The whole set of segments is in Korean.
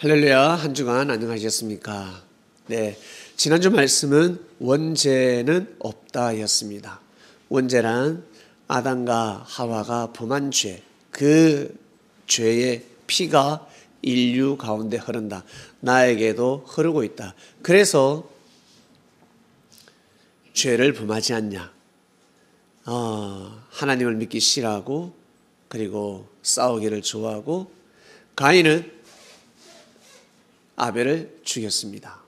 할렐루야, 한 주간 안녕하셨습니까? 네, 지난주 말씀은 원죄는 없다였습니다. 원죄란 아담과 하와가 범한 죄, 그 죄의 피가 인류 가운데 흐른다. 나에게도 흐르고 있다. 그래서 죄를 범하지 않냐? 하나님을 믿기 싫어하고 그리고 싸우기를 좋아하고 가인은 아벨을 죽였습니다.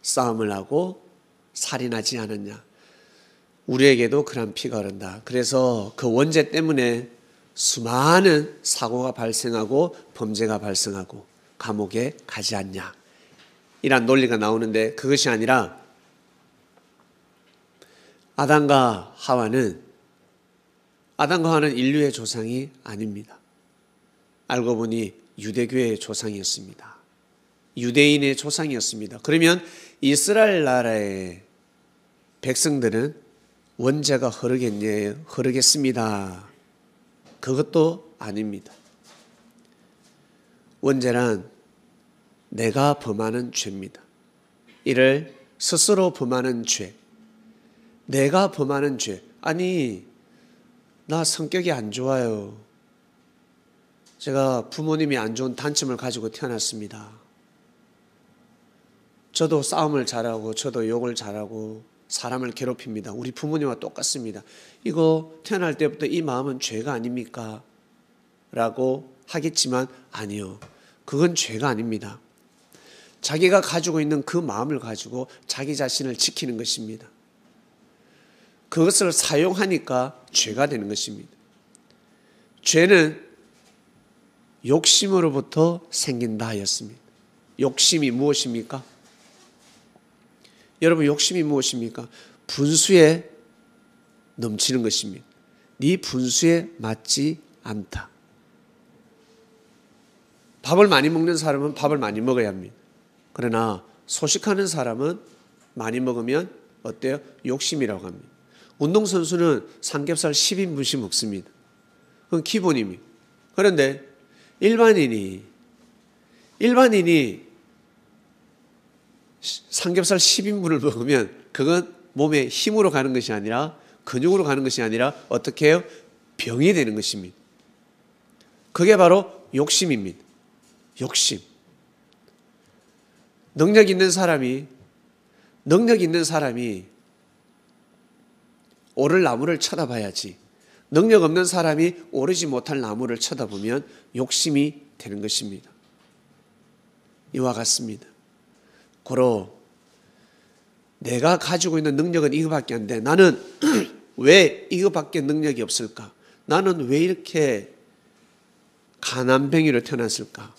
싸움을 하고 살인하지 않았냐. 우리에게도 그런 피가 흐른다. 그래서 그 원죄 때문에 수많은 사고가 발생하고 범죄가 발생하고 감옥에 가지 않냐. 이런 논리가 나오는데 그것이 아니라 아담과 하와는 인류의 조상이 아닙니다. 알고 보니 유대교의 조상이었습니다. 유대인의 조상이었습니다. 그러면 이스라엘 나라의 백성들은 원죄가 흐르겠습니다. 그것도 아닙니다. 원죄란 내가 범하는 죄입니다. 이를 스스로 범하는 죄, 내가 범하는 죄. 아니, 나 성격이 안 좋아요. 제가 부모님이 안 좋은 단점을 가지고 태어났습니다. 저도 싸움을 잘하고 저도 욕을 잘하고 사람을 괴롭힙니다. 우리 부모님과 똑같습니다. 이거 태어날 때부터 이 마음은 죄가 아닙니까? 라고 하겠지만 아니요. 그건 죄가 아닙니다. 자기가 가지고 있는 그 마음을 가지고 자기 자신을 지키는 것입니다. 그것을 사용하니까 죄가 되는 것입니다. 죄는 욕심으로부터 생긴다 하였습니다. 욕심이 무엇입니까? 여러분, 욕심이 무엇입니까? 분수에 넘치는 것입니다. 네 분수에 맞지 않다. 밥을 많이 먹는 사람은 밥을 많이 먹어야 합니다. 그러나 소식하는 사람은 많이 먹으면 어때요? 욕심이라고 합니다. 운동선수는 삼겹살 10인분씩 먹습니다. 그건 기본입니다. 그런데 일반인이 삼겹살 10인분을 먹으면 그건 몸에 힘으로 가는 것이 아니라 근육으로 가는 것이 아니라 어떻게 해요? 병이 되는 것입니다. 그게 바로 욕심입니다. 욕심. 능력 있는 사람이 오를 나무를 쳐다봐야지. 능력 없는 사람이 오르지 못할 나무를 쳐다보면 욕심이 되는 것입니다. 이와 같습니다. 고로 내가 가지고 있는 능력은 이거밖에 안 돼. 나는 왜 이거밖에 능력이 없을까? 나는 왜 이렇게 가난뱅이로 태어났을까?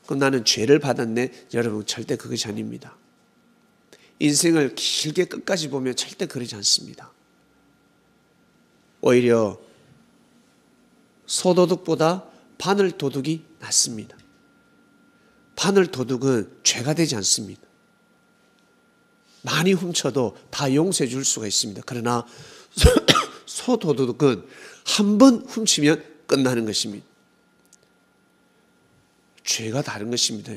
그럼 나는 죄를 받았네. 여러분, 절대 그것이 아닙니다. 인생을 길게 끝까지 보면 절대 그러지 않습니다. 오히려 소도둑보다 바늘도둑이 낫습니다. 바늘도둑은 죄가 되지 않습니다. 많이 훔쳐도 다 용서해 줄 수가 있습니다. 그러나 소도둑은 한 번 훔치면 끝나는 것입니다. 죄가 다른 것입니다.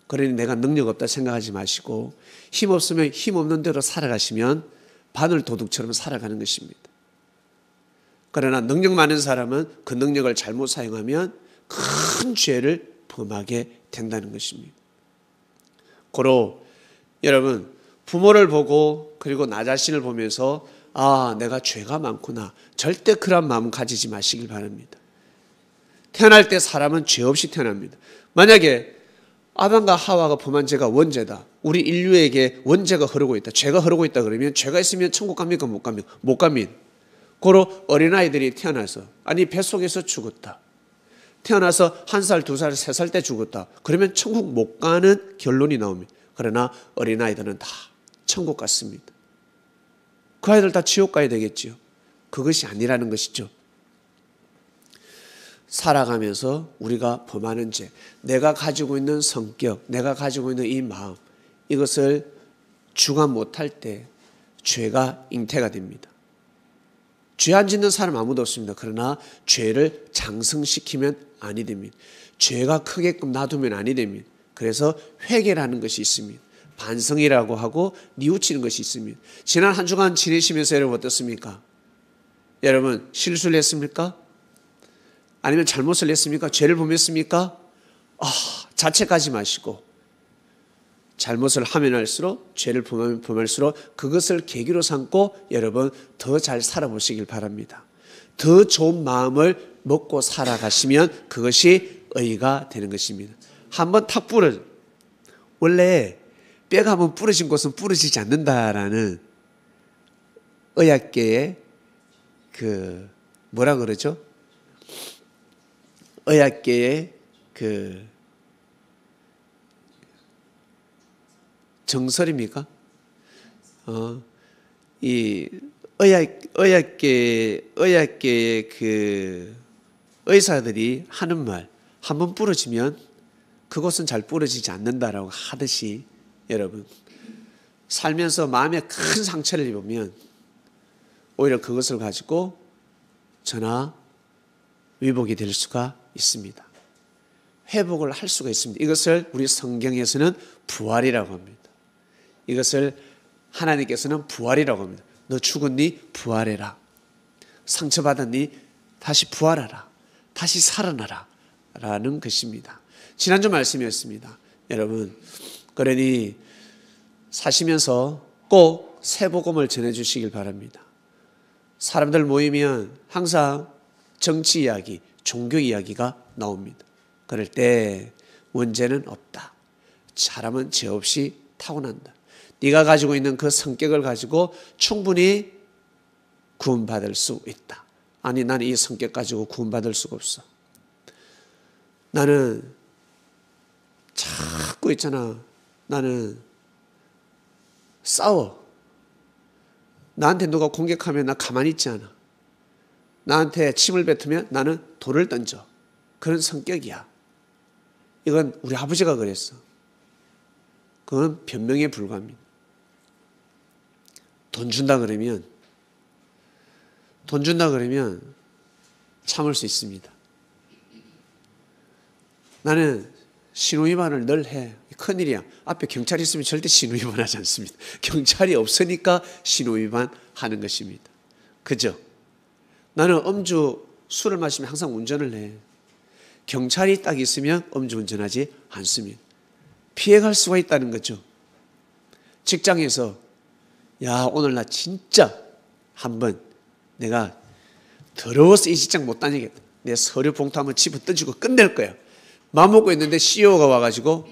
그러니 내가 능력 없다 생각하지 마시고 힘 없으면 힘 없는 대로 살아가시면 바늘도둑처럼 살아가는 것입니다. 그러나 능력 많은 사람은 그 능력을 잘못 사용하면 큰 죄를 범하게 된다는 것입니다. 고로 여러분, 부모를 보고 그리고 나 자신을 보면서 내가 죄가 많구나. 절대 그런 마음 가지지 마시길 바랍니다. 태어날 때 사람은 죄 없이 태어납니다. 만약에 아담과 하와가 범한 죄가 원죄다. 우리 인류에게 원죄가 흐르고 있다. 죄가 흐르고 있다 그러면 죄가 있으면 천국 갑니까? 못 갑니까? 못 갑니다. 고로 어린아이들이 태어나서 뱃속에서 죽었다. 태어나서 1살, 2살, 3살 때 죽었다. 그러면 천국 못 가는 결론이 나옵니다. 그러나 어린아이들은 다 천국 갔습니다. 그 아이들 다 지옥 가야 되겠지요. 그것이 아니라는 것이죠. 살아가면서 우리가 범하는 죄, 내가 가지고 있는 성격, 내가 가지고 있는 이 마음, 이것을 주관 못할 때 죄가 잉태가 됩니다. 죄 안 짓는 사람 아무도 없습니다. 그러나 죄를 장성시키면 아니 됩니다. 죄가 크게끔 놔두면 아니 됩니다. 그래서 회개라는 것이 있습니다. 반성이라고 하고 뉘우치는 것이 있습니다. 지난 한 주간 지내시면서 여러분 어떻습니까? 여러분 실수를 했습니까? 아니면 잘못을 했습니까? 죄를 범했습니까? 자책하지 마시고 잘못을 하면 할수록 죄를 범할수록 그것을 계기로 삼고 여러분 더 잘 살아보시길 바랍니다. 더 좋은 마음을 먹고 살아가시면 그것이 의가 되는 것입니다. 한번 탁 부러져. 원래 뼈가 한번 부러진 곳은 부러지지 않는다라는 의학계의 뭐라 그러죠? 의학계의 정설입니까? 이 의학계의 의사들이 하는 말, 한번 부러지면 그것은 잘 부러지지 않는다라고 하듯이 여러분 살면서 마음에 큰 상처를 입으면 오히려 그것을 가지고 전화 위복이 될 수가 있습니다. 회복을 할 수가 있습니다. 이것을 우리 성경에서는 부활이라고 합니다. 이것을 하나님께서는 부활이라고 합니다. 너 죽었니? 부활해라. 상처받았니? 다시 부활하라. 다시 살아나라. 라는 것입니다. 지난주 말씀이었습니다. 여러분, 그러니 사시면서 꼭 새복음을 전해주시길 바랍니다. 사람들 모이면 항상 정치 이야기, 종교 이야기가 나옵니다. 그럴 때 문제는 없다. 사람은 죄 없이 타고난다. 네가 가지고 있는 그 성격을 가지고 충분히 구원받을 수 있다. 아니 나는 이 성격 가지고 구원받을 수가 없어. 나는 자꾸 있잖아. 나는 싸워. 나한테 누가 공격하면 나 가만히 있지 않아. 나한테 침을 뱉으면 나는 돌을 던져. 그런 성격이야. 이건 우리 아버지가 그랬어. 그건 변명에 불과합니다. 돈 준다 그러면 참을 수 있습니다. 나는 신호위반을 늘 해. 큰일이야. 앞에 경찰이 있으면 절대 신호위반하지 않습니다. 경찰이 없으니까 신호위반 하는 것입니다. 그죠? 나는 술을 마시면 항상 운전을 해. 경찰이 딱 있으면 음주운전하지 않습니다. 피해갈 수가 있다는 거죠. 직장에서 오늘 나 진짜 한번 내가 더러워서 이 직장 못 다니겠다. 내 서류 봉투 한번 집어 던지고 끝낼 거야. 마음먹고 있는데 CEO가 와가지고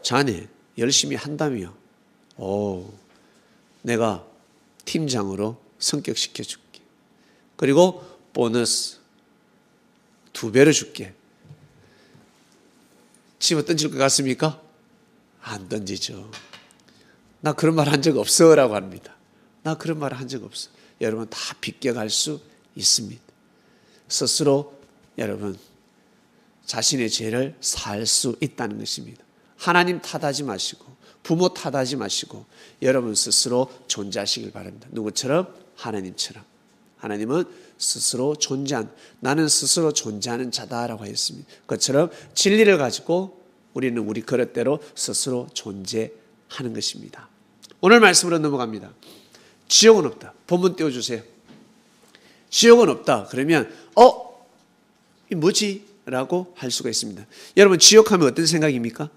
자네 열심히 한다며. 내가 팀장으로 성격시켜줄게. 그리고 보너스 2배로 줄게. 집어 던질 것 같습니까? 안 던지죠. 나 그런 말 한 적 없어 라고 합니다. 나 그런 말 한 적 없어. 여러분 다 비껴갈 수 있습니다. 스스로 여러분 자신의 죄를 살 수 있다는 것입니다. 하나님 탓하지 마시고 부모 탓하지 마시고 여러분 스스로 존재하시길 바랍니다. 누구처럼? 하나님처럼. 하나님은 스스로 나는 스스로 존재하는 자다라고 했습니다. 그것처럼 진리를 가지고 우리는 우리 그릇대로 스스로 존재하는 것입니다. 오늘 말씀으로 넘어갑니다. 지옥은 없다. 본문 띄워주세요. 지옥은 없다. 그러면 이 뭐지? 라고 할 수가 있습니다. 여러분 지옥하면 어떤 생각입니까?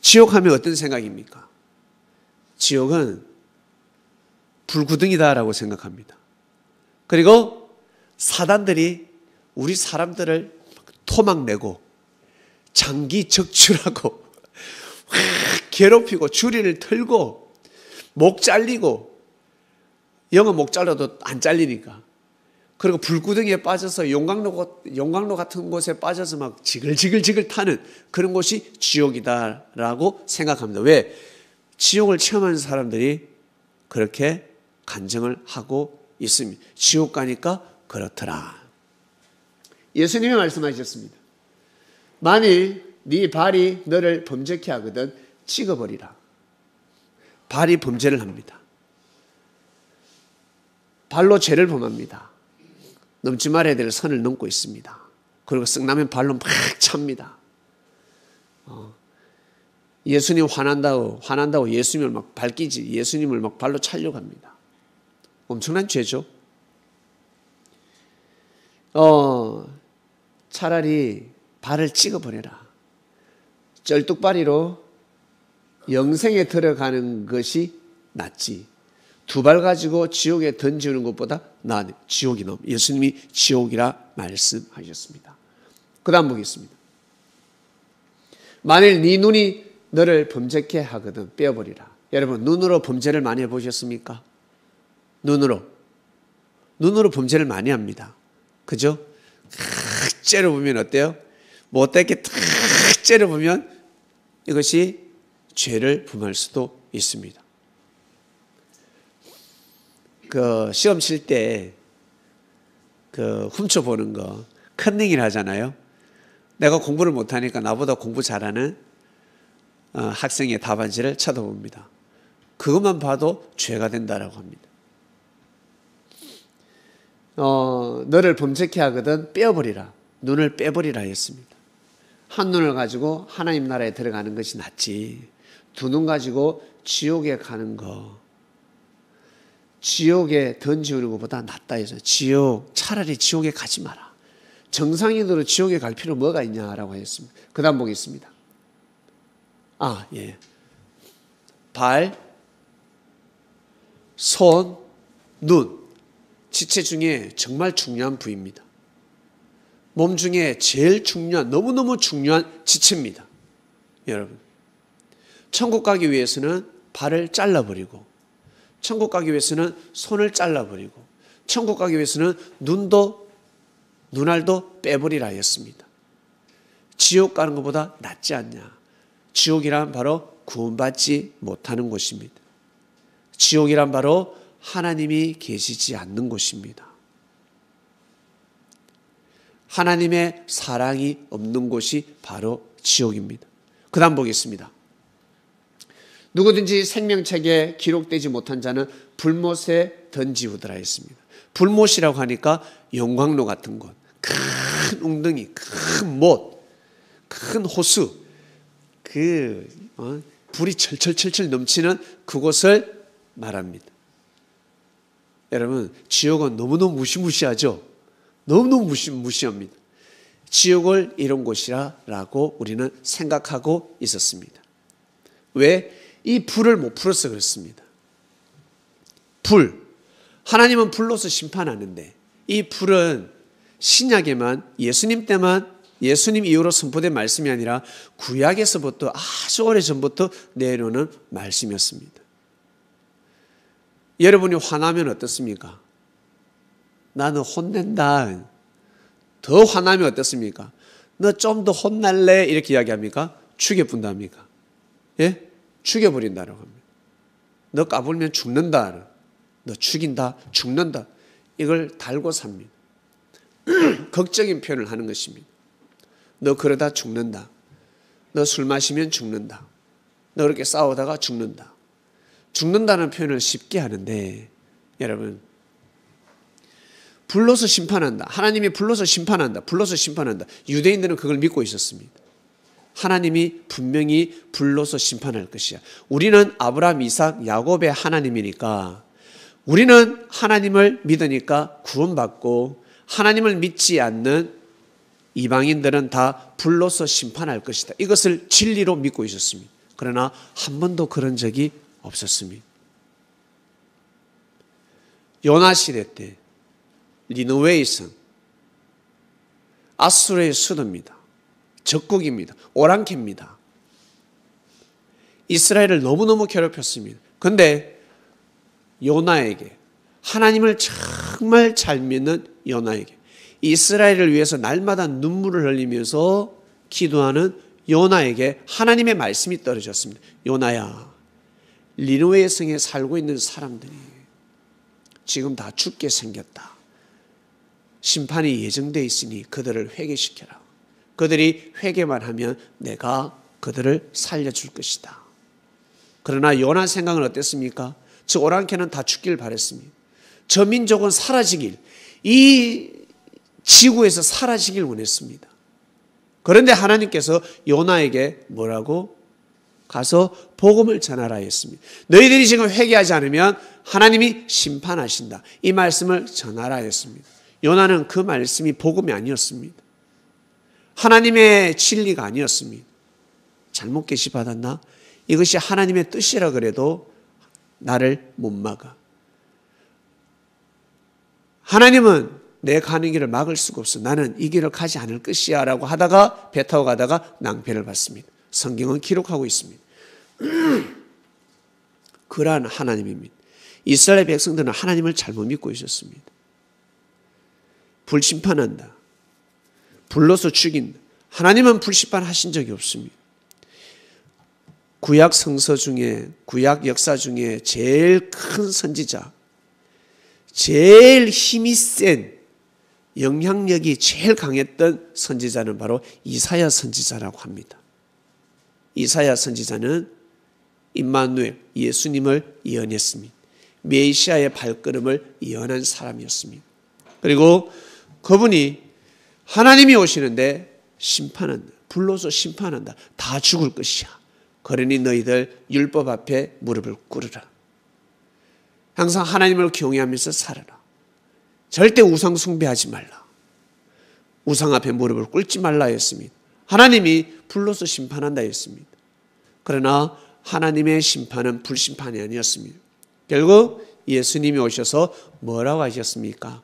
지옥하면 어떤 생각입니까? 지옥은 불구덩이다라고 생각합니다. 그리고 사단들이 우리 사람들을 토막내고 장기 적출하고 괴롭히고 주리를 틀고 목 잘리고 영어 목 잘라도 안 잘리니까 그리고 불구덩이에 빠져서 용광로 같은 곳에 빠져서 막 지글지글 타는 그런 곳이 지옥이다라고 생각합니다. 왜? 지옥을 체험하는 사람들이 그렇게 간증을 하고 있습니다. 지옥 가니까 그렇더라. 예수님이 말씀하셨습니다. 만일 네 발이 너를 범죄케 하거든 찍어버리라. 발이 범죄를 합니다. 발로 죄를 범합니다. 넘지 말아야 될 선을 넘고 있습니다. 그리고 쓱라면 발로 막 찹니다. 예수님 화난다고 예수님을 막 밟기지, 예수님을 막 발로 차려고 합니다. 엄청난 죄죠. 차라리 발을 찍어버려라. 쩔뚝발이로 영생에 들어가는 것이 낫지. 두 발 가지고 지옥에 던지는 것보다 나은 지옥이 너무. 예수님이 지옥이라 말씀하셨습니다. 그 다음 보겠습니다. 만일 네 눈이 너를 범죄케 하거든 빼어버리라. 여러분, 눈으로 범죄를 많이 해보셨습니까? 눈으로 범죄를 많이 합니다. 그죠? 탁 째려보면 어때요? 못되게 탁 째려보면 이것이 죄를 범할 수도 있습니다. 그 시험 칠 때 그 훔쳐보는 거 컨닝을 하잖아요. 내가 공부를 못하니까 나보다 공부 잘하는 학생의 답안지를 쳐다봅니다. 그것만 봐도 죄가 된다라고 합니다. 너를 범죄케 하거든 빼어버리라. 눈을 빼버리라 했습니다. 한 눈을 가지고 하나님 나라에 들어가는 것이 낫지. 두 눈 가지고 지옥에 가는 거, 지옥에 던지는 것보다 낫다 해서 차라리 지옥에 가지 마라. 정상인으로 지옥에 갈 필요 뭐가 있냐라고 했습니다. 그 다음 보겠습니다. 발, 손, 눈, 지체 중에 정말 중요한 부위입니다. 몸 중에 제일 중요한, 너무너무 중요한 지체입니다. 여러분, 천국 가기 위해서는 발을 잘라버리고, 천국 가기 위해서는 손을 잘라버리고, 천국 가기 위해서는 눈알도 빼버리라 했습니다. 지옥 가는 것보다 낫지 않냐. 지옥이란 바로 구원받지 못하는 곳입니다. 지옥이란 바로 하나님이 계시지 않는 곳입니다. 하나님의 사랑이 없는 곳이 바로 지옥입니다. 그 다음 보겠습니다. 누구든지 생명책에 기록되지 못한 자는 불못에 던지우더라 했습니다. 불못이라고 하니까 용광로 같은 곳, 큰 웅덩이, 큰 못, 큰 호수, 불이 철철철철 넘치는 그곳을 말합니다. 여러분, 지옥은 너무너무 무시무시하죠? 너무너무 무시합니다. 지옥을 이런 곳이라고 우리는 생각하고 있었습니다. 왜? 이 불을 못 풀어서 그렇습니다. 하나님은 불로서 심판하는데 이 불은 신약에만, 예수님 때만, 예수님 이후로 선포된 말씀이 아니라 구약에서부터 아주 오래전부터 내려오는 말씀이었습니다. 여러분이 화나면 어떻습니까? 나는 혼낸다. 더 화나면 어떻습니까? 너 좀 더 혼날래? 이렇게 이야기합니까? 죽여본답니까? 예? 죽여버린다라고 합니다. 너 까불면 죽는다. 너 죽인다, 죽는다. 이걸 달고 삽니다. 극적인 표현을 하는 것입니다. 너 그러다 죽는다. 너 술 마시면 죽는다. 너 그렇게 싸우다가 죽는다. 죽는다는 표현을 쉽게 하는데, 여러분, 불러서 심판한다. 하나님이 불러서 심판한다. 불러서 심판한다. 유대인들은 그걸 믿고 있었습니다. 하나님이 분명히 불러서 심판할 것이야. 우리는 아브라함, 이삭, 야곱의 하나님이니까, 우리는 하나님을 믿으니까 구원받고, 하나님을 믿지 않는 이방인들은 다 불러서 심판할 것이다. 이것을 진리로 믿고 있었습니다. 그러나 한 번도 그런 적이 없었습니다. 요나 시대 때 니느웨의 성, 아수르의 수도입니다. 적국입니다. 오랑캐입니다. 이스라엘을 너무너무 괴롭혔습니다. 그런데 요나에게, 하나님을 정말 잘 믿는 요나에게, 이스라엘을 위해서 날마다 눈물을 흘리면서 기도하는 요나에게 하나님의 말씀이 떨어졌습니다. 요나야, 니느웨 성에 살고 있는 사람들이 지금 다 죽게 생겼다. 심판이 예정되어 있으니 그들을 회개시켜라. 그들이 회개만 하면 내가 그들을 살려줄 것이다. 그러나 요나 생각은 어땠습니까? 저 오랑캐는 다 죽길 바랬습니다. 저 민족은 사라지길, 이 지구에서 사라지길 원했습니다. 그런데 하나님께서 요나에게 뭐라고? 가서 복음을 전하라 했습니다. 너희들이 지금 회개하지 않으면 하나님이 심판하신다. 이 말씀을 전하라 했습니다. 요나는 그 말씀이 복음이 아니었습니다. 하나님의 진리가 아니었습니다. 잘못 계시받았나? 이것이 하나님의 뜻이라 그래도 나를 못 막아. 하나님은 내 가는 길을 막을 수가 없어. 나는 이 길을 가지 않을 것이야 라고 하다가 배 타고 가다가 낭패를 받습니다. 성경은 기록하고 있습니다. 그러한 하나님입니다. 이스라엘 백성들은 하나님을 잘못 믿고 있었습니다. 불심판한다. 불러서 죽인다. 하나님은 불심판하신 적이 없습니다. 구약 성서 중에, 구약 역사 중에 제일 큰 선지자, 제일 힘이 센, 영향력이 제일 강했던 선지자는 바로 이사야 선지자라고 합니다. 이사야 선지자는 임마누엘, 예수님을 예언했습니다. 메시아의 발걸음을 예언한 사람이었습니다. 그리고 그분이 하나님이 오시는데 심판한다. 불러서 심판한다. 다 죽을 것이야. 그러니 너희들 율법 앞에 무릎을 꿇으라. 항상 하나님을 경외하면서 살아라. 절대 우상 숭배하지 말라. 우상 앞에 무릎을 꿇지 말라 했습니다. 하나님이 불러서 심판한다 했습니다. 그러나 하나님의 심판은 불심판이 아니었습니다. 결국 예수님이 오셔서 뭐라고 하셨습니까?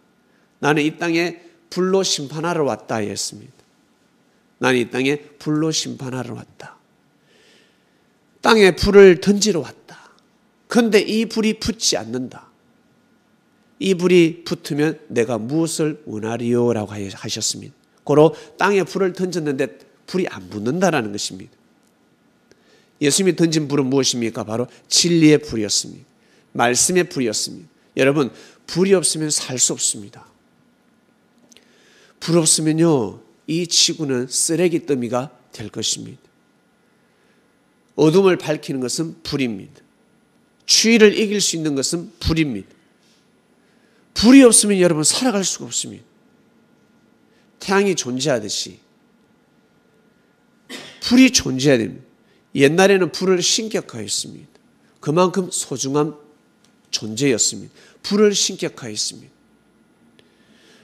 나는 이 땅에 불로 심판하러 왔다 했습니다. 나는 이 땅에 불로 심판하러 왔다. 땅에 불을 던지러 왔다. 그런데 이 불이 붙지 않는다. 이 불이 붙으면 내가 무엇을 원하리요? 라고 하셨습니다. 고로 땅에 불을 던졌는데 불이 안 붙는다라는 것입니다. 예수님이 던진 불은 무엇입니까? 바로 진리의 불이었습니다. 말씀의 불이었습니다. 여러분, 불이 없으면 살 수 없습니다. 불 없으면요, 이 지구는 쓰레기 더미가 될 것입니다. 어둠을 밝히는 것은 불입니다. 추위를 이길 수 있는 것은 불입니다. 불이 없으면 여러분 살아갈 수가 없습니다. 태양이 존재하듯이 불이 해야 됩니다. 옛날에는 불을 신격화했습니다. 그만큼 소중한 존재였습니다. 불을 신격화했습니다.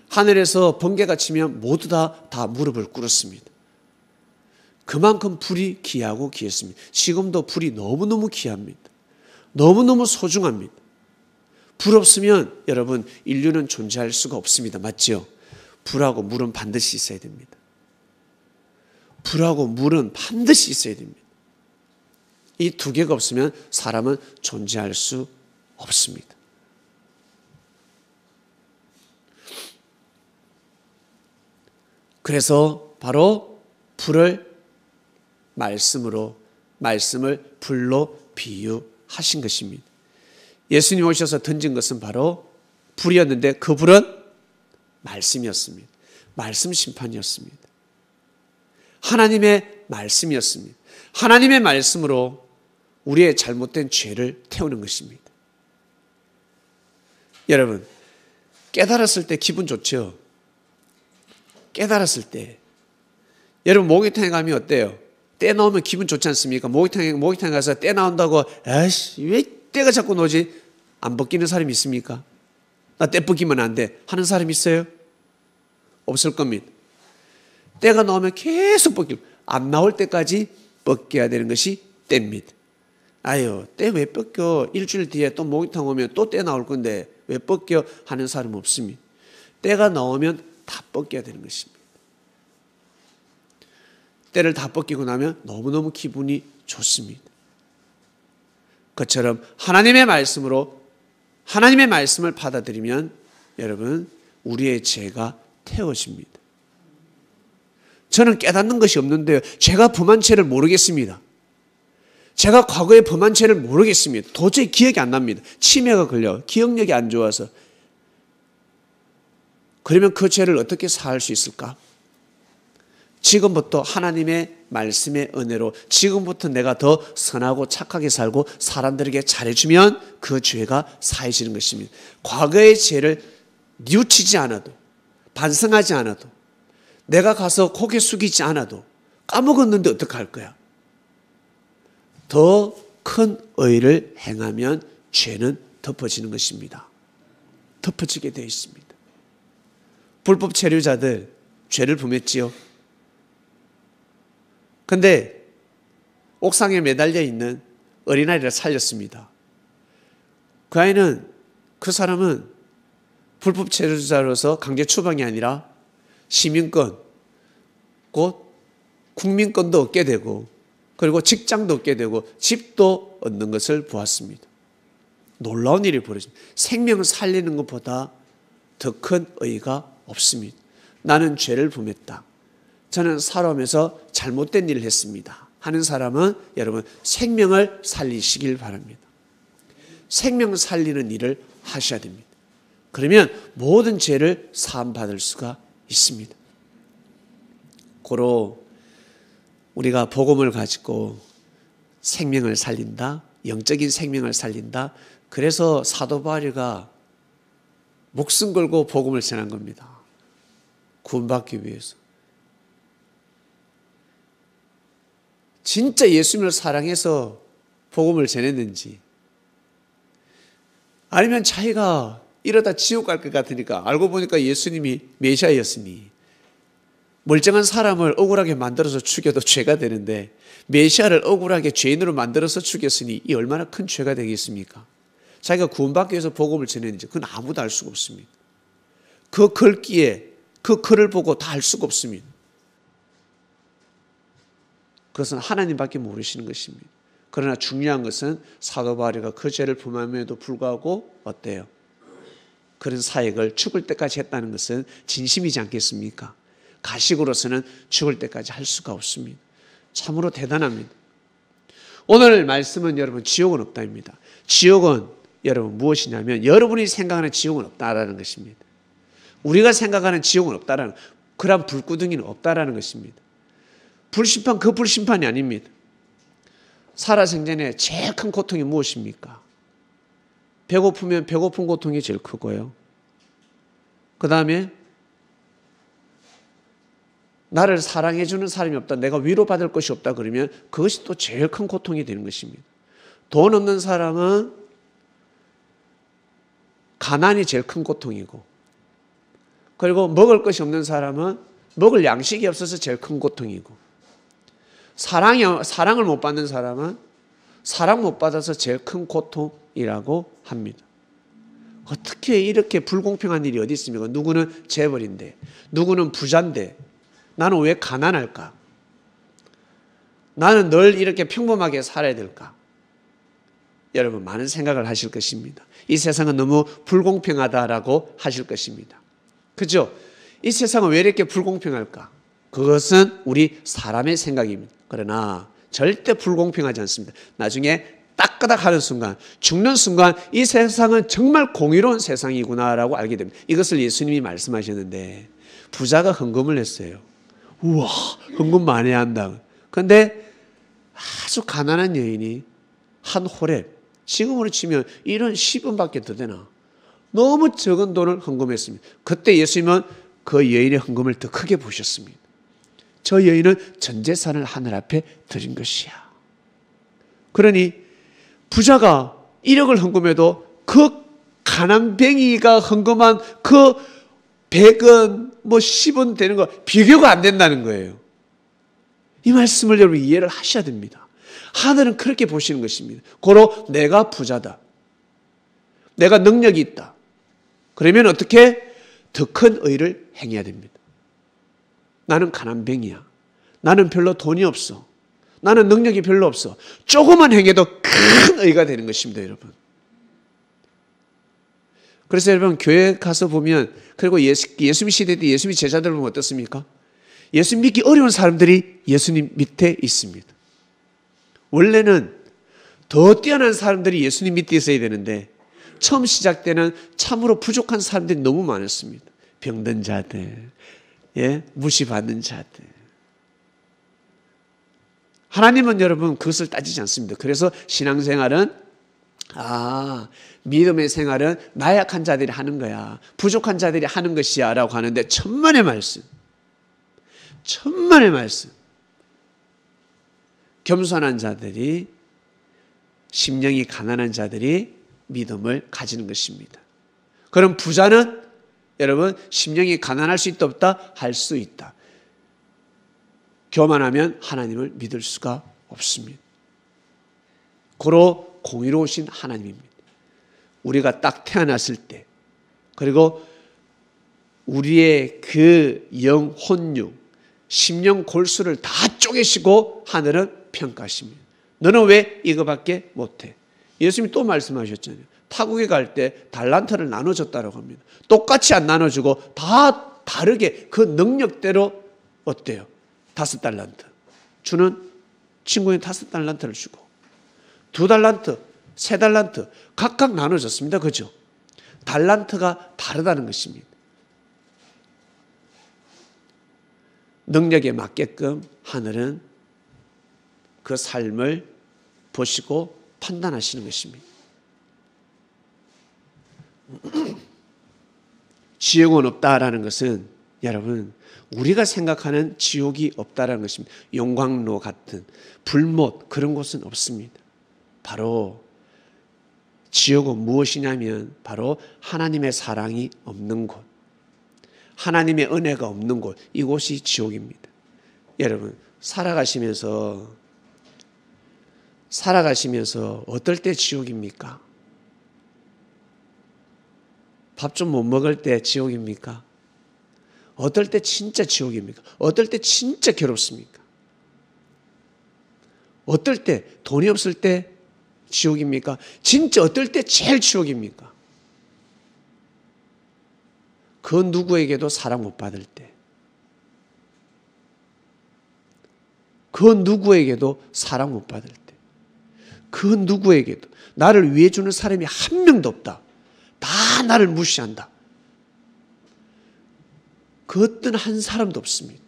하늘에서 번개가 치면 모두 다 무릎을 꿇었습니다. 그만큼 불이 귀하고 귀했습니다. 지금도 불이 너무너무 귀합니다. 너무너무 소중합니다. 불 없으면 여러분 인류는 존재할 수가 없습니다. 맞죠? 불하고 물은 반드시 있어야 됩니다. 불하고 물은 반드시 있어야 됩니다. 이 두 개가 없으면 사람은 존재할 수 없습니다. 그래서 바로 불을 말씀을 불로 비유하신 것입니다. 예수님 오셔서 던진 것은 바로 불이었는데 그 불은 말씀이었습니다. 말씀 심판이었습니다. 하나님의 말씀이었습니다. 하나님의 말씀으로 우리의 잘못된 죄를 태우는 것입니다. 여러분, 깨달았을 때 기분 좋죠? 깨달았을 때. 여러분, 목욕탕에 가면 어때요? 때 나오면 기분 좋지 않습니까? 목욕탕에 가서 때 나온다고, 아이씨, 왜 때가 자꾸 나오지? 안 벗기는 사람이 있습니까? 나 때 벗기면 안 돼. 하는 사람 있어요? 없을 겁니다. 때가 나오면 계속 벗기고, 안 나올 때까지 벗겨야 되는 것이 때입니다. 아유, 때 왜 벗겨? 일주일 뒤에 또 목욕탕 오면 또 때 나올 건데 왜 벗겨? 하는 사람은 없습니다. 때가 나오면 다 벗겨야 되는 것입니다. 때를 다 벗기고 나면 너무너무 기분이 좋습니다. 그처럼 하나님의 말씀으로 하나님의 말씀을 받아들이면 여러분 우리의 죄가 태워집니다. 저는 깨닫는 것이 없는데요. 제가 범한 죄를 모르겠습니다. 제가 과거에 범한 죄를 모르겠습니다. 도저히 기억이 안 납니다. 치매가 걸려 기억력이 안 좋아서. 그러면 그 죄를 어떻게 사할 수 있을까? 지금부터 하나님의 말씀의 은혜로 지금부터 내가 더 선하고 착하게 살고 사람들에게 잘해주면 그 죄가 사해지는 것입니다. 과거의 죄를 뉘우치지 않아도 반성하지 않아도, 내가 가서 고개 숙이지 않아도 까먹었는데 어떡할 거야? 더 큰 의를 행하면 죄는 덮어지는 것입니다. 덮어지게 되어 있습니다. 불법 체류자들 죄를 범했지요. 근데 옥상에 매달려 있는 어린아이를 살렸습니다. 그 사람은 불법 체류자로서 강제 추방이 아니라 시민권, 곧 국민권도 얻게 되고, 그리고 직장도 얻게 되고 집도 얻는 것을 보았습니다. 놀라운 일이 벌어집니다. 생명을 살리는 것보다 더 큰 의의가 없습니다. 나는 죄를 범했다, 저는 살아오면서 잘못된 일을 했습니다 하는 사람은 여러분 생명을 살리시길 바랍니다. 생명을 살리는 일을 하셔야 됩니다. 그러면 모든 죄를 사함받을 수가 있습니다. 고로 우리가 복음을 가지고 생명을 살린다, 영적인 생명을 살린다. 그래서 사도 바울이가 목숨 걸고 복음을 전한 겁니다. 구원받기 위해서. 진짜 예수님을 사랑해서 복음을 전했는지, 아니면 자기가 이러다 지옥 갈 것 같으니까, 알고 보니까 예수님이 메시아였으니 멀쩡한 사람을 억울하게 만들어서 죽여도 죄가 되는데 메시아를 억울하게 죄인으로 만들어서 죽였으니 이 얼마나 큰 죄가 되겠습니까? 자기가 구원받기 위해서 복음을 전했는지 그건 아무도 알 수가 없습니다. 그 글귀에 그 글을 보고 다 알 수가 없습니다. 그것은 하나님밖에 모르시는 것입니다. 그러나 중요한 것은 사도 바울이가 그 죄를 범함에도 불구하고 어때요? 그런 사역을 죽을 때까지 했다는 것은 진심이지 않겠습니까? 가식으로서는 죽을 때까지 할 수가 없습니다. 참으로 대단합니다. 오늘 말씀은 여러분 지옥은 없다입니다. 지옥은 여러분 무엇이냐면 여러분이 생각하는 지옥은 없다라는 것입니다. 우리가 생각하는 지옥은 없다라는, 그런 불구덩이는 없다라는 것입니다. 불심판, 그 불심판이 아닙니다. 살아생전에 제일 큰 고통이 무엇입니까? 배고프면 배고픈 고통이 제일 크고요. 그 다음에 나를 사랑해주는 사람이 없다, 내가 위로받을 것이 없다 그러면 그것이 또 제일 큰 고통이 되는 것입니다. 돈 없는 사람은 가난이 제일 큰 고통이고, 그리고 먹을 것이 없는 사람은 먹을 양식이 없어서 제일 큰 고통이고, 사랑을 못 받는 사람은 사랑 못 받아서 제일 큰 고통이라고 합니다. 어떻게 이렇게 불공평한 일이 어디 있습니까? 누구는 재벌인데, 누구는 부자인데 나는 왜 가난할까? 나는 늘 이렇게 평범하게 살아야 될까? 여러분 많은 생각을 하실 것입니다. 이 세상은 너무 불공평하다라고 하실 것입니다. 그죠? 이 세상은 왜 이렇게 불공평할까? 그것은 우리 사람의 생각입니다. 그러나 절대 불공평하지 않습니다. 나중에 따끄닥 하는 순간, 죽는 순간 이 세상은 정말 공의로운 세상이구나라고 알게 됩니다. 이것을 예수님이 말씀하셨는데, 부자가 헌금을 했어요. 우와, 헌금 많이 한다. 그런데 아주 가난한 여인이 한 호렙, 지금으로 치면 이런 10원밖에 더 되나, 너무 적은 돈을 헌금했습니다. 그때 예수님은 그 여인의 헌금을 더 크게 보셨습니다. 저 여인은 전 재산을 하늘 앞에 드린 것이야. 그러니 부자가 1억을 헌금해도 그 가난뱅이가 헌금한 그 100원, 10원 되는 거 비교가 안 된다는 거예요. 이 말씀을 여러분 이해를 하셔야 됩니다. 하늘은 그렇게 보시는 것입니다. 고로 내가 부자다, 내가 능력이 있다, 그러면 어떻게? 더 큰 의를 행해야 됩니다. 나는 가난뱅이야, 나는 별로 돈이 없어, 나는 능력이 별로 없어, 조금만 행해도 큰 의가 되는 것입니다. 여러분, 그래서 여러분 교회 가서 보면, 그리고 예수님 시대 때 예수님 제자들 보면 어떻습니까? 예수님 믿기 어려운 사람들이 예수님 밑에 있습니다. 원래는 더 뛰어난 사람들이 예수님 밑에 있어야 되는데 처음 시작 때는 참으로 부족한 사람들이 너무 많았습니다. 병든 자들, 무시받는 자들. 하나님은 여러분 그것을 따지지 않습니다. 그래서 신앙생활은 믿음의 생활은 나약한 자들이 하는 거야. 부족한 자들이 하는 것이야 라고 하는데 천만의 말씀. 천만의 말씀. 겸손한 자들이, 심령이 가난한 자들이 믿음을 가지는 것입니다. 그럼 부자는 여러분 심령이 가난할 수 있다 없다? 할 수 있다. 교만하면 하나님을 믿을 수가 없습니다. 고로 공의로우신 하나님입니다. 우리가 딱 태어났을 때, 그리고 우리의 그 영혼육, 심령 골수를 다 쪼개시고 하늘은 평가하십니다. 너는 왜 이거밖에 못해? 예수님이 또 말씀하셨잖아요. 타국에 갈 때 달란트를 나눠줬다고 합니다. 똑같이 안 나눠주고 다 다르게 그 능력대로 어때요? 5달란트. 주는 친구인 5달란트를 주고 2달란트, 3달란트 각각 나눠줬습니다. 그죠? 달란트가 다르다는 것입니다. 능력에 맞게끔 하늘은 그 삶을 보시고 판단하시는 것입니다. 지옥은 없다라는 것은 여러분 우리가 생각하는 지옥이 없다라는 것입니다. 용광로 같은 불못 그런 곳은 없습니다. 바로 지옥은 무엇이냐면 바로 하나님의 사랑이 없는 곳, 하나님의 은혜가 없는 곳, 이곳이 지옥입니다. 여러분 살아가시면서 어떨 때 지옥입니까? 밥 좀 못 먹을 때 지옥입니까? 어떨 때 진짜 지옥입니까? 어떨 때 진짜 괴롭습니까? 어떨 때 돈이 없을 때 지옥입니까? 진짜 어떨 때 제일 지옥입니까? 그 누구에게도 사랑 못 받을 때, 그 누구에게도 사랑 못 받을 때, 그 누구에게도 나를 위해 주는 사람이 한 명도 없다. 다 나를 무시한다. 그 어떤 한 사람도 없습니다.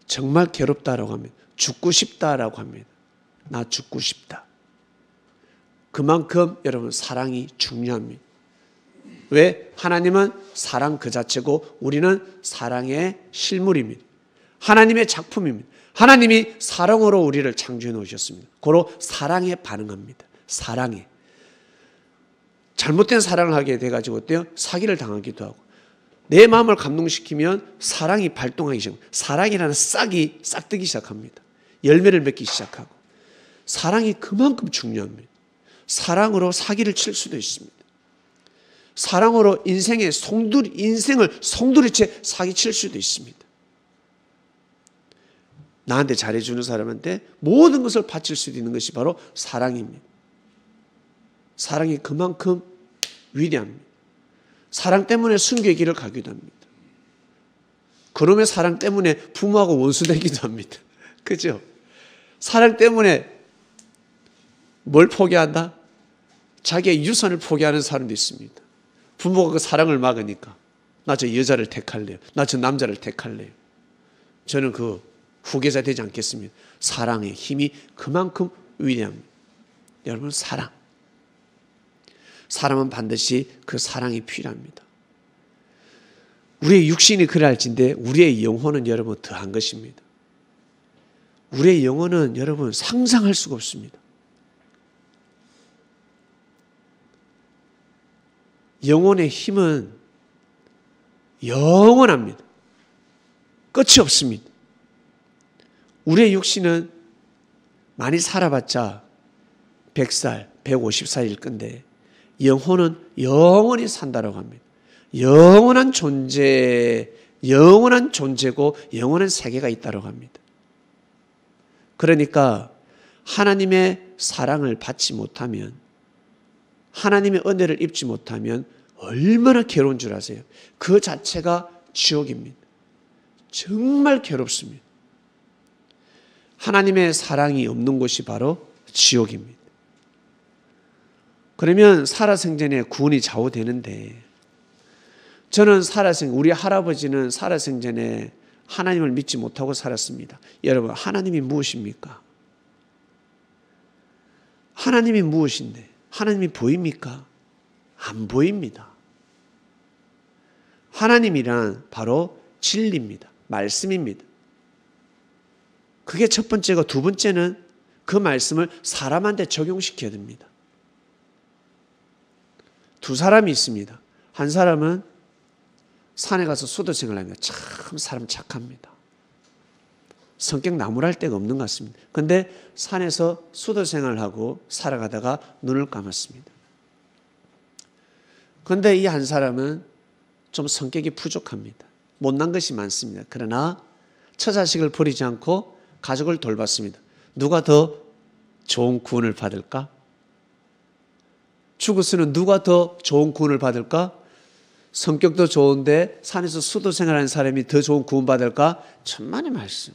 정말 괴롭다라고 하면 죽고 싶다라고 합니다. 나 죽고 싶다. 그만큼 여러분 사랑이 중요합니다. 왜? 하나님은 사랑 그 자체고 우리는 사랑의 실물입니다. 하나님의 작품입니다. 하나님이 사랑으로 우리를 창조해 놓으셨습니다. 고로 사랑에 반응합니다. 사랑에. 잘못된 사랑을 하게 돼가지고 어때요? 사기를 당하기도 하고 내 마음을 감동시키면 사랑이 발동하기 시작합니다. 사랑이라는 싹이 싹뜨기 시작합니다. 열매를 맺기 시작하고 사랑이 그만큼 중요합니다. 사랑으로 사기를 칠 수도 있습니다. 사랑으로 인생을 송두리째 사기칠 수도 있습니다. 나한테 잘해주는 사람한테 모든 것을 바칠 수도 있는 것이 바로 사랑입니다. 사랑이 그만큼 위대합니다. 사랑 때문에 순교의 길을 가기도 합니다. 그놈의 사랑 때문에 부모하고 원수되기도 합니다. 그죠? 사랑 때문에 뭘 포기한다? 자기의 유산을 포기하는 사람도 있습니다. 부모가 그 사랑을 막으니까 나 저 여자를 택할래요. 나 저 남자를 택할래요. 저는 그 후계자 되지 않겠습니다. 사랑의 힘이 그만큼 위대합니다. 여러분 사람은 반드시 그 사랑이 필요합니다. 우리의 육신이 그럴진데 우리의 영혼은 여러분 더한 것입니다. 우리의 영혼은 여러분 상상할 수가 없습니다. 영혼의 힘은 영원합니다. 끝이 없습니다. 우리의 육신은 많이 살아봤자 100살, 150살일 건데 영혼은 영원히 산다라고 합니다. 영원한 존재고 영원한 세계가 있다라고 합니다. 그러니까 하나님의 사랑을 받지 못하면, 하나님의 은혜를 입지 못하면 얼마나 괴로운 줄 아세요? 그 자체가 지옥입니다. 정말 괴롭습니다. 하나님의 사랑이 없는 곳이 바로 지옥입니다. 그러면 살아생전에 구원이 좌우되는데, 저는 우리 할아버지는 살아생전에 하나님을 믿지 못하고 살았습니다. 여러분, 하나님이 무엇입니까? 하나님이 무엇인데? 하나님이 보입니까? 안 보입니다. 하나님이란 바로 진리입니다. 말씀입니다. 그게 첫 번째고, 두 번째는 그 말씀을 사람한테 적용시켜야 됩니다. 두 사람이 있습니다. 한 사람은 산에 가서 수도생활을 합니다. 참 사람 착합니다. 성격 나무랄 데가 없는 것 같습니다. 그런데 산에서 수도생활을 하고 살아가다가 눈을 감았습니다. 그런데 이 한 사람은 좀 성격이 부족합니다. 못난 것이 많습니다. 그러나 처자식을 버리지 않고 가족을 돌봤습니다. 누가 더 좋은 구원을 받을까? 죽었으면 누가 더 좋은 구원을 받을까? 성격도 좋은데 산에서 수도 생활하는 사람이 더 좋은 구원 받을까? 천만의 말씀.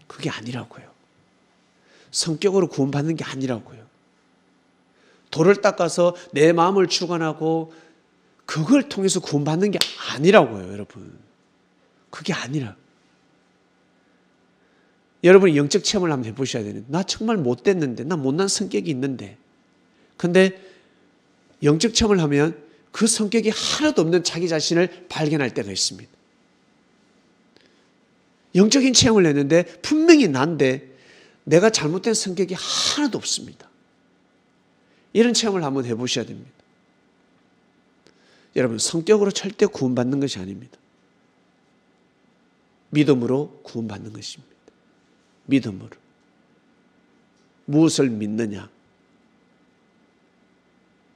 그게 아니라고요. 성격으로 구원 받는 게 아니라고요. 돌을 닦아서 내 마음을 주관하고 그걸 통해서 구원 받는 게 아니라고요, 여러분. 그게 아니라. 여러분이 영적 체험을 한번 해보셔야 되는데, 나 정말 못됐는데, 나 못난 성격이 있는데, 근데 영적 체험을 하면 그 성격이 하나도 없는 자기 자신을 발견할 때가 있습니다. 영적인 체험을 했는데 분명히 난데 내가 잘못된 성격이 하나도 없습니다. 이런 체험을 한번 해보셔야 됩니다. 여러분, 성격으로 절대 구원받는 것이 아닙니다. 믿음으로 구원받는 것입니다. 믿음으로. 무엇을 믿느냐?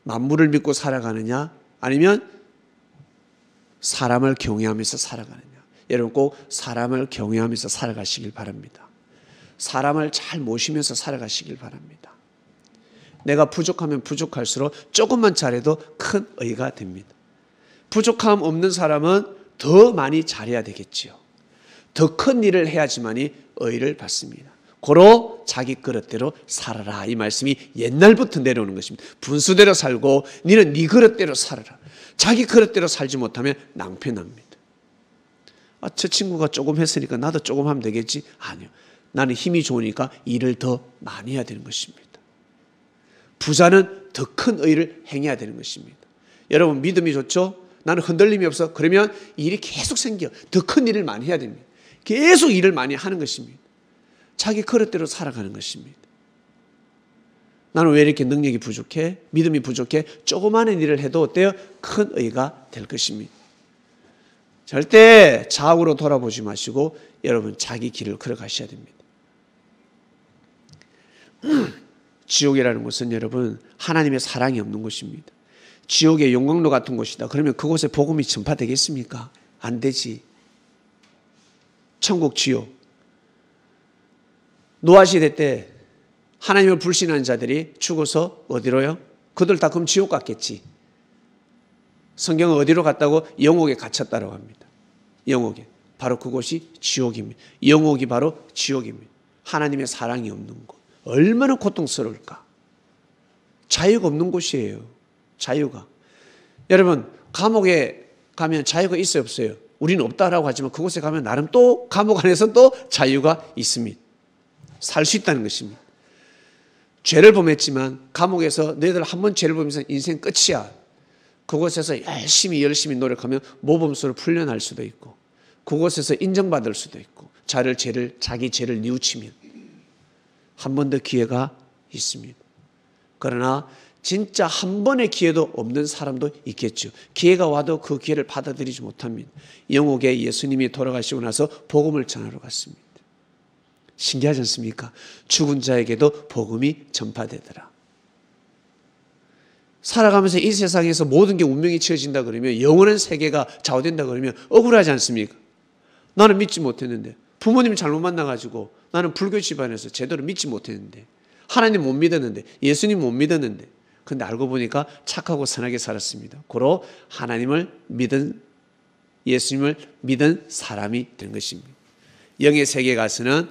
만물을 믿고 살아가느냐? 아니면 사람을 경외하면서 살아가느냐? 여러분, 꼭 사람을 경외하면서 살아가시길 바랍니다. 사람을 잘 모시면서 살아가시길 바랍니다. 내가 부족하면 부족할수록 조금만 잘해도 큰 의가 됩니다. 부족함 없는 사람은 더 많이 잘해야 되겠지요. 더 큰 일을 해야지만이 의를 받습니다. 고로 자기 그릇대로 살아라. 이 말씀이 옛날부터 내려오는 것입니다. 분수대로 살고 너는 네 그릇대로 살아라. 자기 그릇대로 살지 못하면 낭패납니다. 저 친구가 조금 했으니까 나도 조금 하면 되겠지? 아니요. 나는 힘이 좋으니까 일을 더 많이 해야 되는 것입니다. 부자는 더 큰 의를 행해야 되는 것입니다. 여러분, 믿음이 좋죠? 나는 흔들림이 없어. 그러면 일이 계속 생겨. 더 큰 일을 많이 해야 됩니다. 계속 일을 많이 하는 것입니다. 자기 그릇대로 살아가는 것입니다. 나는 왜 이렇게 능력이 부족해? 믿음이 부족해? 조그마한 일을 해도 어때요? 큰 의가 될 것입니다. 절대 좌우로 돌아보지 마시고 여러분 자기 길을 걸어가셔야 됩니다. 지옥이라는 것은 여러분 하나님의 사랑이 없는 곳입니다. 지옥의 용광로 같은 곳이다. 그러면 그곳에 복음이 전파되겠습니까? 안 되지. 천국, 지옥. 노아 시대 때 하나님을 불신하는 자들이 죽어서 어디로요? 그들 다 그럼 지옥 갔겠지. 성경은 어디로 갔다고? 영옥에 갇혔다고 합니다. 영옥에. 바로 그곳이 지옥입니다. 영옥이 바로 지옥입니다. 하나님의 사랑이 없는 곳. 얼마나 고통스러울까? 자유가 없는 곳이에요. 자유가. 여러분, 감옥에 가면 자유가 있어요, 없어요? 우리는 없다라고 하지만 그곳에 가면 나름 또 감옥 안에서 또 자유가 있습니다. 살 수 있다는 것입니다. 죄를 범했지만 감옥에서 너희들 한 번 죄를 범해서 인생 끝이야. 그곳에서 열심히 노력하면 모범수로 풀려날 수도 있고 그곳에서 인정받을 수도 있고 자기 죄를 뉘우치면 한 번 더 기회가 있습니다. 그러나 진짜 한 번의 기회도 없는 사람도 있겠죠. 기회가 와도 그 기회를 받아들이지 못합니다. 영옥에 예수님이 돌아가시고 나서 복음을 전하러 갔습니다. 신기하지 않습니까? 죽은 자에게도 복음이 전파되더라. 살아가면서 이 세상에서 모든 게 운명이 지어진다 그러면 영원한 세계가 좌우된다 그러면 억울하지 않습니까? 나는 믿지 못했는데 부모님 잘못 만나가지고 나는 불교 집안에서 제대로 믿지 못했는데 하나님 못 믿었는데 예수님 못 믿었는데 근데 알고 보니까 착하고 선하게 살았습니다. 고로 하나님을 믿은 예수님을 믿은 사람이 된 것입니다. 영의 세계에 가서는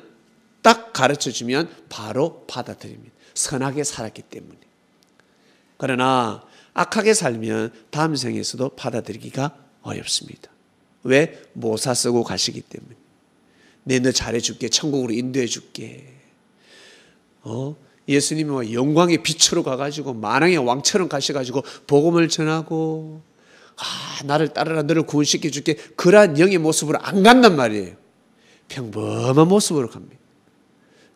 딱 가르쳐주면 바로 받아들입니다. 선하게 살았기 때문에. 그러나 악하게 살면 다음 생에서도 받아들이기가 어렵습니다. 왜? 모사 쓰고 가시기 때문에. 너 잘해줄게. 천국으로 인도해줄게. 예수님은 영광의 빛으로 가가지고 만왕의 왕처럼 가셔가지고 복음을 전하고 나를 따르라 너를 구원시켜 줄게 그러한 영의 모습으로 안 간단 말이에요. 평범한 모습으로 갑니다.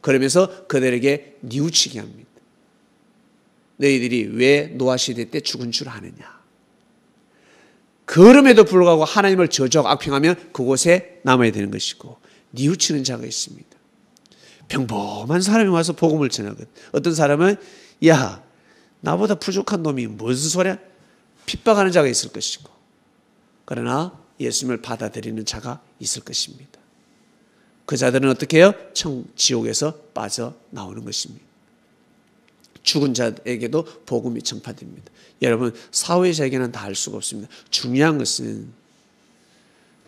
그러면서 그들에게 뉘우치게 합니다. 너희들이 왜 노아시대 때 죽은 줄 아느냐. 그럼에도 불구하고 하나님을 저주하고 악평하면 그곳에 남아야 되는 것이고 뉘우치는 자가 있습니다. 평범한 사람이 와서 복음을 전하거든. 어떤 사람은 야 나보다 부족한 놈이 무슨 소리야? 핍박하는 자가 있을 것이고 그러나 예수님을 받아들이는 자가 있을 것입니다. 그 자들은 어떻게 해요? 지옥에서 빠져나오는 것입니다. 죽은 자에게도 복음이 전파됩니다. 여러분 사회자에게는 다 알 수가 없습니다. 중요한 것은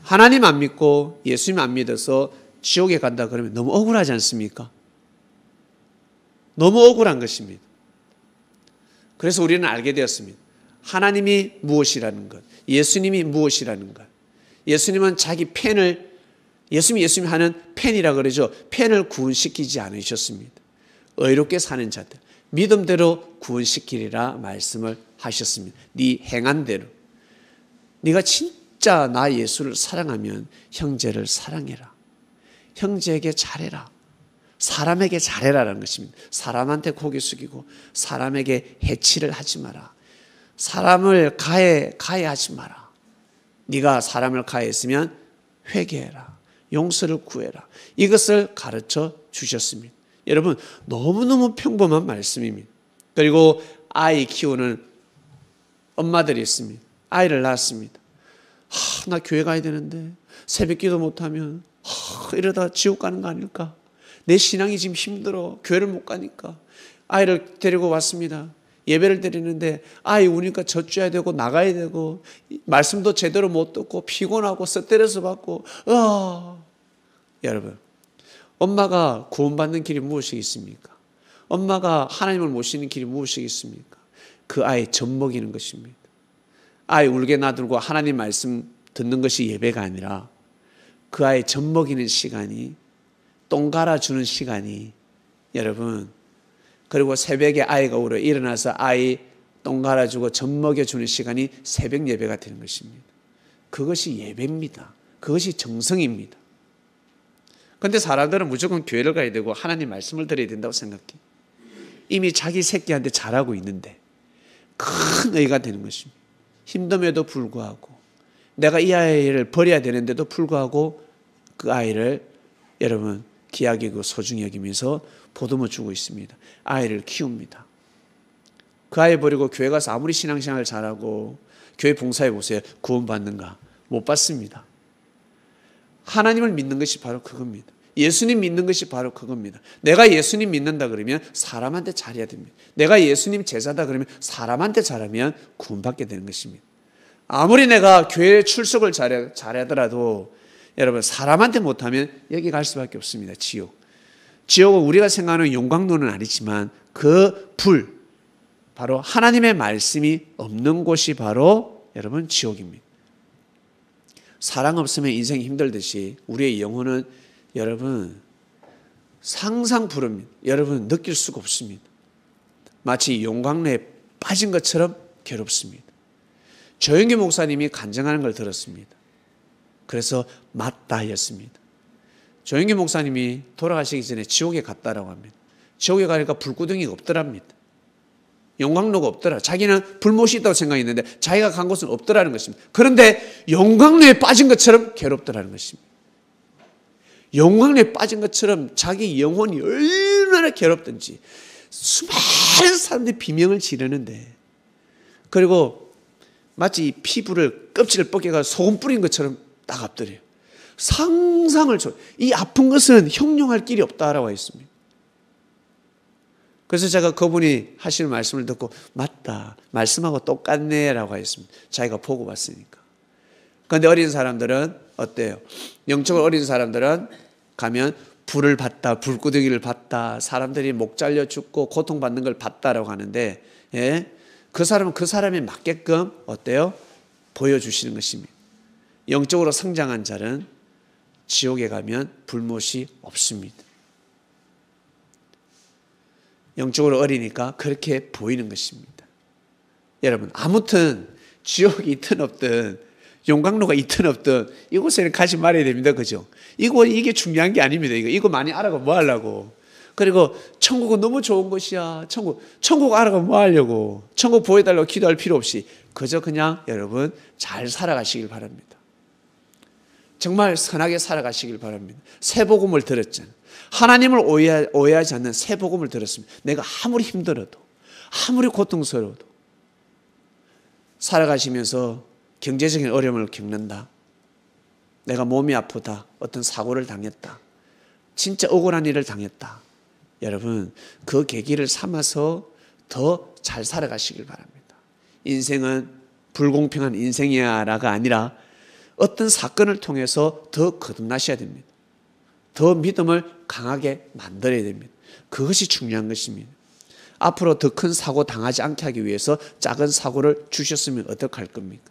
하나님 안 믿고 예수님 안 믿어서 지옥에 간다 그러면 너무 억울하지 않습니까? 너무 억울한 것입니다. 그래서 우리는 알게 되었습니다. 하나님이 무엇이라는 것, 예수님이 무엇이라는 것. 예수님은 자기 예수님이 하는 펜이라 그러죠. 펜을 구원시키지 않으셨습니다. 의롭게 사는 자들, 믿음대로 구원시키리라 말씀을 하셨습니다. 네 행한 대로. 네가 진짜 나 예수를 사랑하면 형제를 사랑해라. 형제에게 잘해라. 사람에게 잘해라라는 것입니다. 사람한테 고개 숙이고 사람에게 해치를 하지 마라. 사람을 가해하지 마라. 네가 사람을 가해했으면 회개해라. 용서를 구해라. 이것을 가르쳐 주셨습니다. 여러분 너무너무 평범한 말씀입니다. 그리고 아이 키우는 엄마들이 있습니다. 아이를 낳았습니다. 나 교회 가야 되는데 새벽 기도 못하면 이러다 지옥 가는 거 아닐까? 내 신앙이 지금 힘들어. 교회를 못 가니까. 아이를 데리고 왔습니다. 예배를 드리는데 아이 우니까 젖줘야 되고 나가야 되고 말씀도 제대로 못 듣고 피곤하고 스트레스 받고 여러분 엄마가 구원받는 길이 무엇이겠습니까? 엄마가 하나님을 모시는 길이 무엇이겠습니까? 그 아이 젖먹이는 것입니다. 아이 울게 놔두고 하나님 말씀 듣는 것이 예배가 아니라 그 아이 젖먹이는 시간이 똥 갈아주는 시간이 여러분 그리고 새벽에 아이가 울어 일어나서 아이 똥 갈아주고 젖먹여주는 시간이 새벽 예배가 되는 것입니다. 그것이 예배입니다. 그것이 정성입니다. 그런데 사람들은 무조건 교회를 가야 되고 하나님 말씀을 들어야 된다고 생각해. 이미 자기 새끼한테 잘하고 있는데 큰 의가 되는 것입니다. 힘듦에도 불구하고 내가 이 아이를 버려야 되는데도 불구하고 그 아이를 여러분 귀하게 여기고 소중히 여기면서 보듬어 주고 있습니다. 아이를 키웁니다. 그 아이 버리고 교회 가서 아무리 신앙생활 잘하고 교회 봉사해 보세요. 구원받는가? 못 받습니다. 하나님을 믿는 것이 바로 그겁니다. 예수님 믿는 것이 바로 그겁니다. 내가 예수님 믿는다 그러면 사람한테 잘해야 됩니다. 내가 예수님 제자다 그러면 사람한테 잘하면 구원받게 되는 것입니다. 아무리 내가 교회 출석을 잘하더라도 여러분 사람한테 못하면 여기 갈 수밖에 없습니다. 지옥은 우리가 생각하는 용광로는 아니지만 그 불, 바로 하나님의 말씀이 없는 곳이 바로 여러분 지옥입니다. 사랑 없으면 인생이 힘들듯이 우리의 영혼은 여러분 상상 부릅니다. 여러분 느낄 수가 없습니다. 마치 용광로에 빠진 것처럼 괴롭습니다. 조영기 목사님이 간증하는 걸 들었습니다. 그래서 맞다 했습니다. 조영기 목사님이 돌아가시기 전에 지옥에 갔다라고 합니다. 지옥에 가니까 불구덩이가 없더랍니다. 용광로가 없더라. 자기는 불못이 있다고 생각했는데 자기가 간 곳은 없더라는 것입니다. 그런데 용광로에 빠진 것처럼 괴롭더라는 것입니다. 용광로에 빠진 것처럼 자기 영혼이 얼마나 괴롭든지 수많은 사람들이 비명을 지르는데 그리고 마치 이 피부를 껍질을 벗겨가 소금 뿌린 것처럼 딱 엎드려요. 이 아픈 것은 형용할 길이 없다라고 했습니다. 그래서 제가 그분이 하시는 말씀을 듣고 맞다. 말씀하고 똑같네라고 했습니다. 자기가 보고 봤으니까. 그런데 어린 사람들은 어때요? 영적으로 어린 사람들은 가면 불을 봤다. 불구덩이를 봤다. 사람들이 목 잘려 죽고 고통받는 걸 봤다라고 하는데 그 사람은 그 사람에 맞게끔 어때요? 보여주시는 것입니다. 영적으로 성장한 자는 지옥에 가면 불못이 없습니다. 영적으로 어리니까 그렇게 보이는 것입니다. 여러분, 아무튼 지옥이 있든 없든 용광로가 있든 없든 이곳에는 가지 말아야 됩니다. 그죠? 이게 중요한 게 아닙니다. 이거 많이 알아가 뭐 하려고. 그리고 천국은 너무 좋은 곳이야. 천국 알아가 뭐 하려고. 천국 보여달라고 기도할 필요 없이 그저 그냥 여러분 잘 살아가시길 바랍니다. 정말 선하게 살아가시길 바랍니다. 새 복음을 들었잖아요. 하나님을 오해하지 않는 새 복음을 들었습니다. 내가 아무리 힘들어도 아무리 고통스러워도 살아가시면서 경제적인 어려움을 겪는다. 내가 몸이 아프다. 어떤 사고를 당했다. 진짜 억울한 일을 당했다. 여러분, 그 계기를 삼아서 더 잘 살아가시길 바랍니다. 인생은 불공평한 인생이야라가 아니라 어떤 사건을 통해서 더 거듭나셔야 됩니다. 더 믿음을 강하게 만들어야 됩니다. 그것이 중요한 것입니다. 앞으로 더 큰 사고 당하지 않게 하기 위해서 작은 사고를 주셨으면 어떡할 겁니까?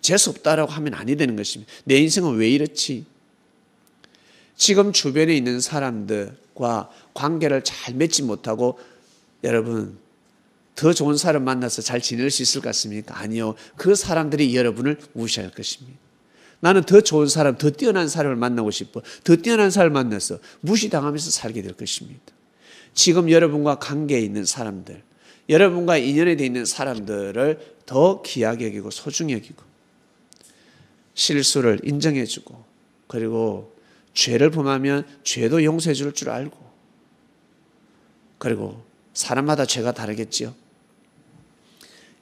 재수없다라고 하면 아니 되는 것입니다. 내 인생은 왜 이렇지? 지금 주변에 있는 사람들과 관계를 잘 맺지 못하고 여러분 더 좋은 사람 만나서 잘 지낼 수 있을 것 같습니까? 아니요. 그 사람들이 여러분을 무시할 것입니다. 나는 더 좋은 사람, 더 뛰어난 사람을 만나고 싶어. 더 뛰어난 사람을 만나서 무시당하면서 살게 될 것입니다. 지금 여러분과 관계에 있는 사람들, 여러분과 인연에 돼 있는 사람들을 더 귀하게 여기고 소중히 여기고 실수를 인정해주고 그리고 죄를 범하면 죄도 용서해 줄 줄 알고 그리고 사람마다 죄가 다르겠지요.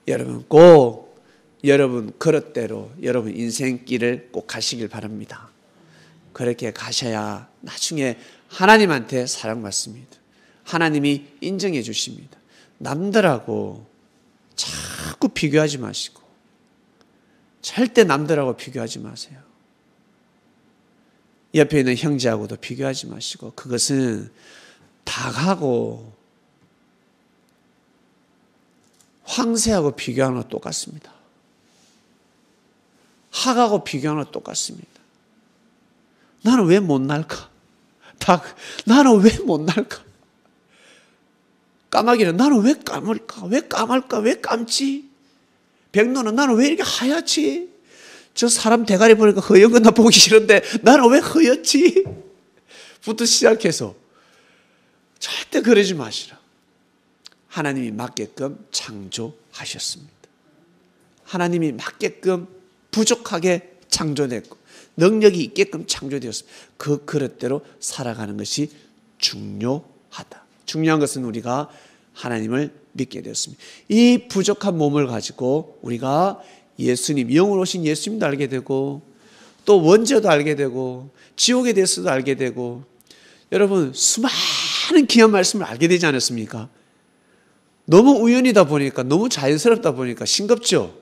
여러분 꼭 여러분 그릇대로 여러분 인생길을 꼭 가시길 바랍니다. 그렇게 가셔야 나중에 하나님한테 사랑받습니다. 하나님이 인정해 주십니다. 남들하고 자꾸 비교하지 마시고 절대 남들하고 비교하지 마세요. 옆에 있는 형제하고도 비교하지 마시고 그것은 닭하고 황새하고 비교하는 거 똑같습니다. 학하고 비교하는 거 똑같습니다. 나는 왜 못 날까? 나는 왜 못 날까? 까마귀는 나는 왜 까물까? 왜 까말까? 왜 감지? 백로는 나는 왜 이렇게 하얗지? 저 사람 대가리 보니까 허연 건 나 보기 싫은데 나는 왜 허였지? 부터 시작해서 절대 그러지 마시라. 하나님이 맞게끔 창조하셨습니다. 하나님이 맞게끔 부족하게 창조됐고 능력이 있게끔 창조되었습니다. 그 그릇대로 살아가는 것이 중요하다. 중요한 것은 우리가 하나님을 믿게 되었습니다. 이 부족한 몸을 가지고 우리가 예수님, 영으로 오신 예수님도 알게 되고 또 원죄도 알게 되고 지옥에 대해서도 알게 되고 여러분 수많은 귀한 말씀을 알게 되지 않았습니까? 너무 우연이다 보니까 너무 자연스럽다 보니까 싱겁죠?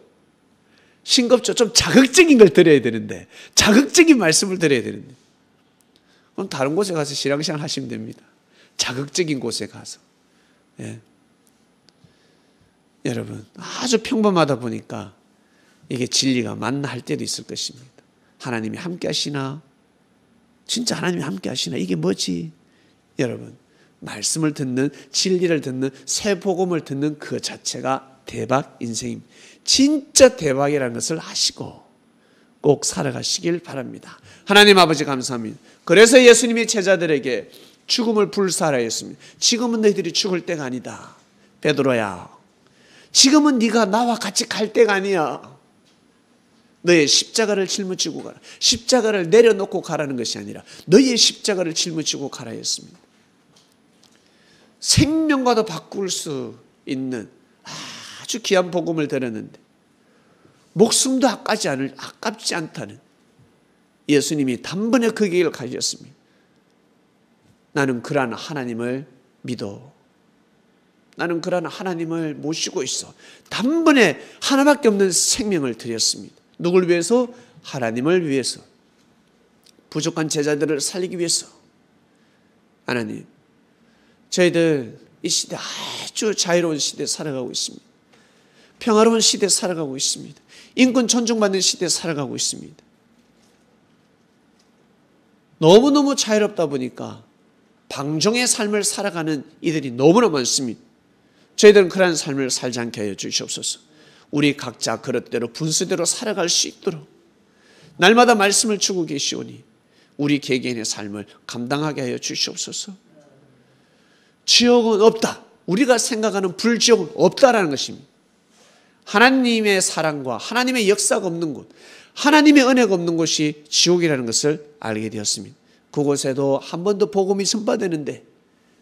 싱겁죠? 좀 자극적인 걸 드려야 되는데 자극적인 말씀을 드려야 되는데 그럼 다른 곳에 가서 신앙생활 하시면 됩니다. 자극적인 곳에 가서 여러분 아주 평범하다 보니까 이게 진리가 맞나 할 때도 있을 것입니다. 하나님이 함께 하시나? 진짜 하나님이 함께 하시나? 이게 뭐지? 여러분 말씀을 듣는 진리를 듣는 새 복음을 듣는 그 자체가 대박 인생입니다. 진짜 대박이라는 것을 아시고 꼭 살아가시길 바랍니다. 하나님 아버지 감사합니다. 그래서 예수님이 제자들에게 죽음을 불사하라 했습니다. 지금은 너희들이 죽을 때가 아니다. 베드로야 지금은 네가 나와 같이 갈 때가 아니야. 너의 십자가를 짊어지고 가라. 십자가를 내려놓고 가라는 것이 아니라 너의 십자가를 짊어지고 가라 했습니다. 생명과도 바꿀 수 있는 아주 귀한 복음을 들었는데 목숨도 아깝지 않다는 예수님이 단번에 그 길을 가셨습니다. 나는 그러한 하나님을 믿어. 나는 그러한 하나님을 모시고 있어. 단번에 하나밖에 없는 생명을 드렸습니다. 누굴 위해서? 하나님을 위해서. 부족한 제자들을 살리기 위해서. 하나님, 저희들 이 시대 아주 자유로운 시대에 살아가고 있습니다. 평화로운 시대에 살아가고 있습니다. 인권 존중받는 시대에 살아가고 있습니다. 너무너무 자유롭다 보니까 방종의 삶을 살아가는 이들이 너무나 많습니다. 저희들은 그러한 삶을 살지 않게 하여 주시옵소서. 우리 각자 그릇대로 분수대로 살아갈 수 있도록 날마다 말씀을 주고 계시오니 우리 개개인의 삶을 감당하게 하여 주시옵소서. 지옥은 없다. 우리가 생각하는 불지옥은 없다라는 것입니다. 하나님의 사랑과 하나님의 역사가 없는 곳, 하나님의 은혜가 없는 곳이 지옥이라는 것을 알게 되었습니다. 그곳에도 한 번 더 복음이 전파되는데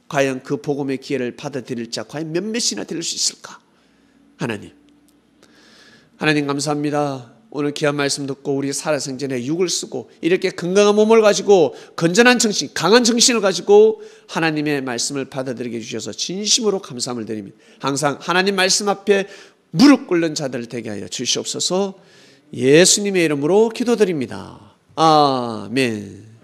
과연 그 복음의 기회를 받아들일 자 과연 몇몇이나 될 수 있을까? 하나님 감사합니다. 오늘 귀한 말씀 듣고 우리 살아생전에 육을 쓰고 이렇게 건강한 몸을 가지고 건전한 정신, 강한 정신을 가지고 하나님의 말씀을 받아들이게 해주셔서 진심으로 감사함을 드립니다. 항상 하나님 말씀 앞에 무릎 꿇는 자들 되게 하여 주시옵소서. 예수님의 이름으로 기도드립니다. 아멘.